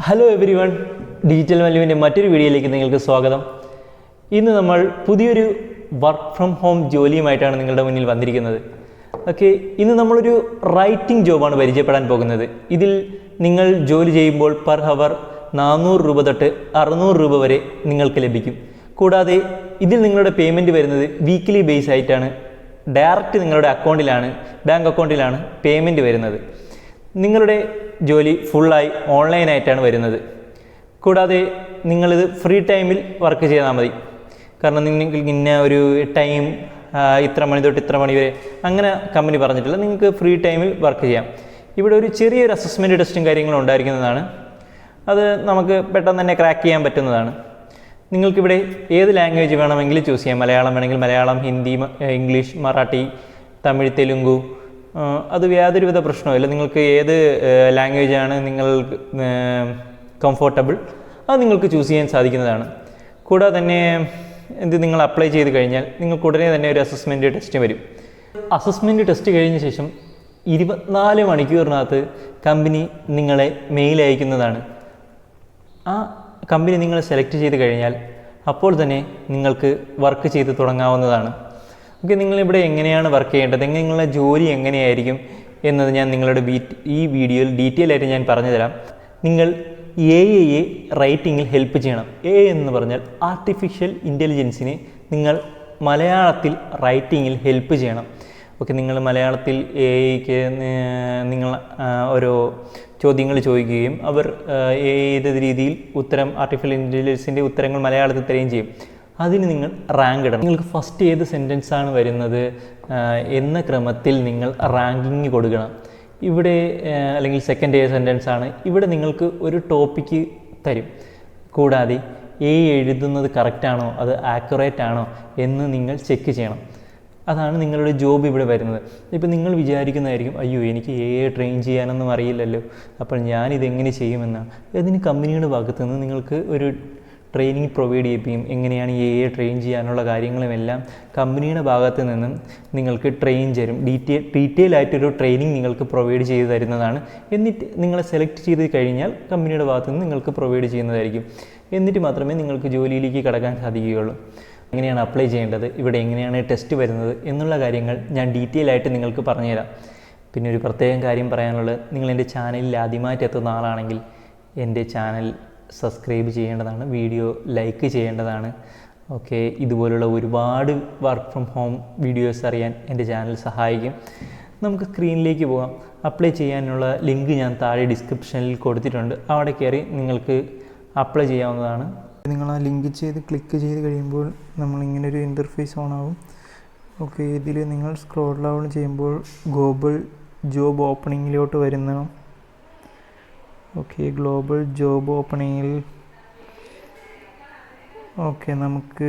Hello every one, digital വാല്യൂവിൻ്റെ മറ്റൊരു വീഡിയോയിലേക്ക് നിങ്ങൾക്ക് സ്വാഗതം. ഇന്ന് നമ്മൾ പുതിയൊരു വർക്ക് ഫ്രം ഹോം ജോലിയുമായിട്ടാണ് നിങ്ങളുടെ മുന്നിൽ വന്നിരിക്കുന്നത്. ഓക്കെ, ഇന്ന് നമ്മളൊരു റൈറ്റിംഗ് ജോബാണ് പരിചയപ്പെടാൻ പോകുന്നത്. ഇതിൽ നിങ്ങൾ ജോലി ചെയ്യുമ്പോൾ പെർ ഹവർ 400 രൂപ തൊട്ട് 600 രൂപ വരെ നിങ്ങൾക്ക് ലഭിക്കും. കൂടാതെ ഇതിൽ നിങ്ങളുടെ പേയ്മെൻറ്റ് വരുന്നത് വീക്ക്ലി ബേസ് ആയിട്ടാണ്. ഡയറക്റ്റ് നിങ്ങളുടെ അക്കൗണ്ടിലാണ്, ബാങ്ക് അക്കൗണ്ടിലാണ് പേയ്മെൻറ്റ് വരുന്നത്. നിങ്ങളുടെ ജോലി ഫുള്ളായി ഓൺലൈനായിട്ടാണ് വരുന്നത്. കൂടാതെ നിങ്ങളിത് ഫ്രീ ടൈമിൽ വർക്ക് ചെയ്താൽ മതി. കാരണം നിങ്ങൾക്ക് ഇന്ന ഒരു ടൈം ഇത്ര മണി തൊട്ട് ഇത്ര മണി വരെ അങ്ങനെ കമ്പനി പറഞ്ഞിട്ടില്ല. നിങ്ങൾക്ക് ഫ്രീ ടൈമിൽ വർക്ക് ചെയ്യാം. ഇവിടെ ഒരു ചെറിയൊരു അസസ്മെൻറ്റ് ടെസ്റ്റും കാര്യങ്ങളും ഉണ്ടായിരിക്കുന്നതാണ്. അത് നമുക്ക് പെട്ടെന്ന് തന്നെ ക്രാക്ക് ചെയ്യാൻ പറ്റുന്നതാണ്. നിങ്ങൾക്കിവിടെ ഏത് ലാംഗ്വേജ് വേണമെങ്കിലും ചൂസ് ചെയ്യാം. മലയാളം വേണമെങ്കിൽ മലയാളം, ഹിന്ദി, ഇംഗ്ലീഷ്, മറാഠി, തമിഴ്, തെലുങ്കു, അത് യാതൊരുവിധ പ്രശ്നവുമില്ല. നിങ്ങൾക്ക് ഏത് ലാംഗ്വേജാണ് നിങ്ങൾ കംഫോർട്ടബിൾ അത് നിങ്ങൾക്ക് ചൂസ് ചെയ്യാൻ സാധിക്കുന്നതാണ്. കൂടാതെ തന്നെ ഇത് നിങ്ങൾ അപ്ലൈ ചെയ്ത് കഴിഞ്ഞാൽ നിങ്ങൾക്ക് ഉടനെ തന്നെ ഒരു അസസ്മെൻറ്റ് ടെസ്റ്റ് വരും. അസസ്മെൻറ്റ് ടെസ്റ്റ് കഴിഞ്ഞ ശേഷം 24 മണിക്കൂറിനകത്ത് കമ്പനി നിങ്ങളെ മെയിൽ അയക്കുന്നതാണ്. ആ കമ്പനി നിങ്ങളെ സെലക്ട് ചെയ്ത് കഴിഞ്ഞാൽ അപ്പോൾ തന്നെ നിങ്ങൾക്ക് വർക്ക് ചെയ്ത് തുടങ്ങാവുന്നതാണ്. ഓക്കെ, നിങ്ങളിവിടെ എങ്ങനെയാണ് വർക്ക് ചെയ്യേണ്ടത്, നിങ്ങളുടെ ജോലി എങ്ങനെയായിരിക്കും എന്നത് ഞാൻ നിങ്ങളുടെ ഈ വീഡിയോയിൽ ഡീറ്റെയിൽ ആയിട്ട് ഞാൻ പറഞ്ഞു തരാം. നിങ്ങൾ AI റൈറ്റിങ്ങിൽ ഹെൽപ്പ് ചെയ്യണം. എന്ന് പറഞ്ഞാൽ ആർട്ടിഫിഷ്യൽ ഇൻ്റലിജൻസിനെ നിങ്ങൾ മലയാളത്തിൽ റൈറ്റിങ്ങിൽ ഹെൽപ്പ് ചെയ്യണം. ഓക്കെ, നിങ്ങൾ മലയാളത്തിൽ AIക്ക് നിങ്ങൾ ഓരോ ചോദ്യങ്ങൾ ചോദിക്കുകയും അവർ ഏത് രീതിയിൽ ആർട്ടിഫിഷ്യൽ ഇൻ്റലിജൻസിൻ്റെ ഉത്തരങ്ങൾ മലയാളത്തിൽ തരികയും ചെയ്യും. അതിന് നിങ്ങൾ റാങ്ക് ഇടണം. നിങ്ങൾക്ക് ഫസ്റ്റ് ഏത് സെൻറ്റൻസാണ് വരുന്നത് എന്ന ക്രമത്തിൽ നിങ്ങൾ റാങ്കിങ് കൊടുക്കണം. ഇവിടെ അല്ലെങ്കിൽ സെക്കൻഡ് ഏത് സെൻറ്റൻസാണ്, ഇവിടെ നിങ്ങൾക്ക് ഒരു ടോപ്പിക്ക് തരും. കൂടാതെ എഴുതുന്നത് കറക്റ്റാണോ, അത് ആക്യുറേറ്റ് ആണോ എന്ന് നിങ്ങൾ ചെക്ക് ചെയ്യണം. അതാണ് നിങ്ങളുടെ ജോബ് ഇവിടെ വരുന്നത്. ഇപ്പം നിങ്ങൾ വിചാരിക്കുന്നതായിരിക്കും, അയ്യോ എനിക്ക് ട്രെയിൻ ചെയ്യാനൊന്നും അറിയില്ലല്ലോ, അപ്പോൾ ഞാനിതെങ്ങനെ ചെയ്യുമെന്നാണ്. ഇതിന് കമ്പനിയുടെ ഭാഗത്തു നിന്ന് നിങ്ങൾക്ക് ഒരു ട്രെയിനിങ് പ്രൊവൈഡ് ചെയ്യിപ്പിക്കും. എങ്ങനെയാണ് ട്രെയിൻ ചെയ്യാനുള്ള കാര്യങ്ങളുമെല്ലാം കമ്പനിയുടെ ഭാഗത്തു നിന്നും നിങ്ങൾക്ക് ട്രെയിൻ തരും. ഡീറ്റെയിൽ ആയിട്ടൊരു ട്രെയിനിങ് നിങ്ങൾക്ക് പ്രൊവൈഡ് ചെയ്ത് തരുന്നതാണ്. എന്നിട്ട് നിങ്ങളെ സെലക്ട് ചെയ്ത് കഴിഞ്ഞാൽ കമ്പനിയുടെ ഭാഗത്തു നിന്ന് നിങ്ങൾക്ക് പ്രൊവൈഡ് ചെയ്യുന്നതായിരിക്കും. എന്നിട്ട് മാത്രമേ നിങ്ങൾക്ക് ജോലിയിലേക്ക് കടക്കാൻ സാധിക്കുകയുള്ളൂ. എങ്ങനെയാണ് അപ്ലൈ ചെയ്യേണ്ടത്, ഇവിടെ എങ്ങനെയാണ് ടെസ്റ്റ് വരുന്നത് എന്നുള്ള കാര്യങ്ങൾ ഞാൻ ഡീറ്റെയിൽ ആയിട്ട് നിങ്ങൾക്ക് പറഞ്ഞുതരാം. പിന്നെ ഒരു പ്രത്യേകം കാര്യം പറയാനുള്ളത്, നിങ്ങൾ എൻ്റെ ചാനലിൽ ആദ്യമായിട്ട് എത്തുന്ന ആളാണെങ്കിൽ എൻ്റെ ചാനൽ സബ്സ്ക്രൈബ് ചെയ്യേണ്ടതാണ്, വീഡിയോ ലൈക്ക് ചെയ്യേണ്ടതാണ്. ഓക്കെ, ഇതുപോലുള്ള ഒരുപാട് വർക്ക് ഫ്രം ഹോം വീഡിയോസ് അറിയാൻ എൻ്റെ ചാനൽ സഹായിക്കും. നമുക്ക് സ്ക്രീനിലേക്ക് പോകാം. അപ്ലൈ ചെയ്യാനുള്ള ലിങ്ക് ഞാൻ താഴെ ഡിസ്ക്രിപ്ഷനിൽ കൊടുത്തിട്ടുണ്ട്. അവിടെ കയറി നിങ്ങൾക്ക് അപ്ലൈ ചെയ്യാവുന്നതാണ്. നിങ്ങൾ ആ ലിങ്ക് ക്ലിക്ക് ചെയ്ത് കഴിയുമ്പോൾ നമ്മളിങ്ങനൊരു ഇൻ്റർഫേസ് ഓണാവും. ഓക്കെ, ഇതിൽ നിങ്ങൾ സ്ക്രോൾ ഡൗൺ ചെയ്യുമ്പോൾ ഗ്ലോബൽ ജോബ് ഓപ്പണിങ്ങിലോട്ട് വരുന്ന ഗ്ലോബൽ ജോബ് ഓപ്പണിങ്ങിൽ നമുക്ക്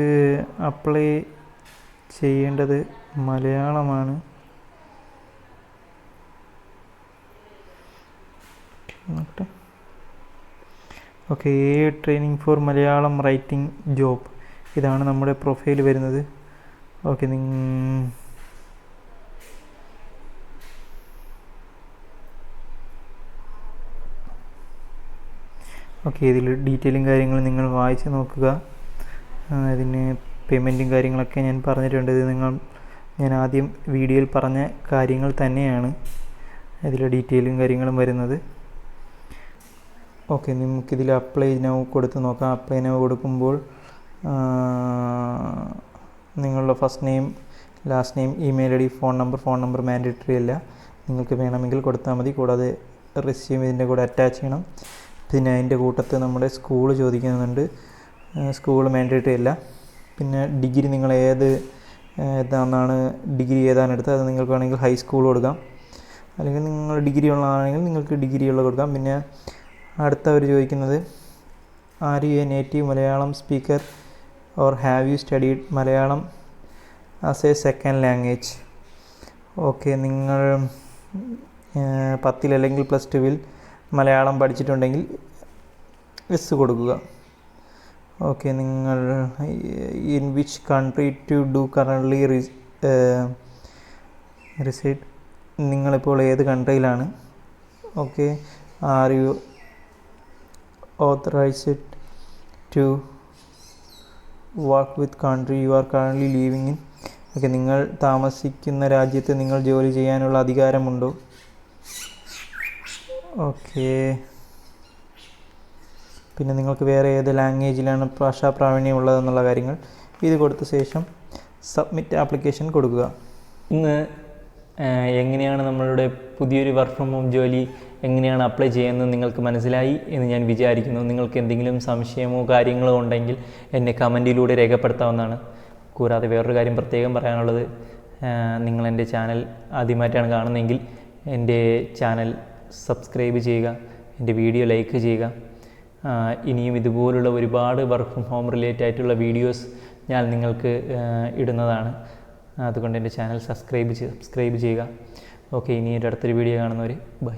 അപ്ലൈ ചെയ്യേണ്ടത് മലയാളമാണ്. Training for Malayalam writing job, ഇതാണ് നമ്മുടെ പ്രൊഫൈൽ വരുന്നത്. ഇതിൽ ഡീറ്റെയിലും കാര്യങ്ങളും നിങ്ങൾ വായിച്ച് നോക്കുക. ഇതിന് പേയ്മെൻറ്റും കാര്യങ്ങളൊക്കെ ഞാൻ പറഞ്ഞിട്ടുണ്ട്. ഇത് ഞാൻ ആദ്യം വീഡിയോയിൽ പറഞ്ഞ കാര്യങ്ങൾ തന്നെയാണ് ഇതിൽ ഡീറ്റെയിലും കാര്യങ്ങളും വരുന്നത്. നമുക്കിതിൽ അപ്ലൈ നൗ കൊടുത്ത് നോക്കാം. അപ്ലൈ നൗ കൊടുക്കുമ്പോൾ നിങ്ങളുടെ first name, last name, email ID, phone number mandatory അല്ല, നിങ്ങൾക്ക് വേണമെങ്കിൽ കൊടുത്താൽ മതി. കൂടാതെ റെസ്യൂം ഇതിൻ്റെ കൂടെ അറ്റാച്ച് ചെയ്യണം. പിന്നെ അതിൻ്റെ കൂട്ടത്ത് നമ്മുടെ സ്കൂൾ ചോദിക്കുന്നുണ്ട്. സ്കൂൾ മാൻഡേറ്ററി അല്ല. പിന്നെ ഡിഗ്രി നിങ്ങൾ ഡിഗ്രി ഏതാണ് എടുത്തത് അത് നിങ്ങൾക്ക് വേണമെങ്കിൽ ഹൈസ്കൂൾ കൊടുക്കാം. അല്ലെങ്കിൽ നിങ്ങൾ ഡിഗ്രി ഉള്ളതാണെങ്കിൽ നിങ്ങൾക്ക് ഡിഗ്രി കൊടുക്കാം. പിന്നെ അടുത്തവർ ചോദിക്കുന്നത്, are you a native Malayalam speaker or have you studied Malayalam as a second language. നിങ്ങൾ 10ൽ അല്ലെങ്കിൽ +2 മലയാളം പഠിച്ചിട്ടുണ്ടെങ്കിൽ എസ് കൊടുക്കുക. നിങ്ങൾ in which country to do currently reside, നിങ്ങളിപ്പോൾ ഏത് കൺട്രിയിലാണ്. Are you authorized to work with country you are currently living in. Okay, നിങ്ങൾ താമസിക്കുന്ന രാജ്യത്ത് നിങ്ങൾ ജോലി ചെയ്യാനുള്ള അധികാരമുണ്ടോ? ഓക്കെ, പിന്നെ നിങ്ങൾക്ക് വേറെ ഏത് ലാംഗ്വേജിലാണ് ഭാഷാ പ്രാവീണ്യം ഉള്ളതെന്നുള്ള കാര്യങ്ങൾ ഇത് കൊടുത്ത ശേഷം സബ്മിറ്റ് ആപ്ലിക്കേഷൻ കൊടുക്കുക. ഇന്ന് എങ്ങനെയാണ് നമ്മളുടെ പുതിയൊരു വർക്ക് ഫ്രം ഹോം ജോലി എങ്ങനെയാണ് അപ്ലൈ ചെയ്യുന്നത് നിങ്ങൾക്ക് മനസ്സിലായി എന്ന് ഞാൻ വിചാരിക്കുന്നു. നിങ്ങൾക്ക് എന്തെങ്കിലും സംശയമോ കാര്യങ്ങളോ ഉണ്ടെങ്കിൽ എന്നെ കമൻറ്റിലൂടെ രേഖപ്പെടുത്താവുന്നതാണ്. കൂടാതെ വേറൊരു കാര്യം പ്രത്യേകം പറയാനുള്ളത്, നിങ്ങളെൻ്റെ ചാനൽ ആദ്യമായിട്ടാണ് കാണുന്നതെങ്കിൽ എൻ്റെ ചാനൽ സബ്സ്ക്രൈബ് ചെയ്യുക, എൻ്റെ വീഡിയോ ലൈക്ക് ചെയ്യുക. ഇനിയും ഇതുപോലുള്ള ഒരുപാട് വർക്ക് ഫ്രം ഹോം റിലേറ്റഡ് ആയിട്ടുള്ള വീഡിയോസ് ഞാൻ നിങ്ങൾക്ക് ഇടുന്നതാണ്. അതുകൊണ്ട് എൻ്റെ ചാനൽ സബ്സ്ക്രൈബ് ചെയ്യുക. ഓക്കെ, ഇനി അടുത്തൊരു വീഡിയോ കാണുന്നവരെ ബൈ.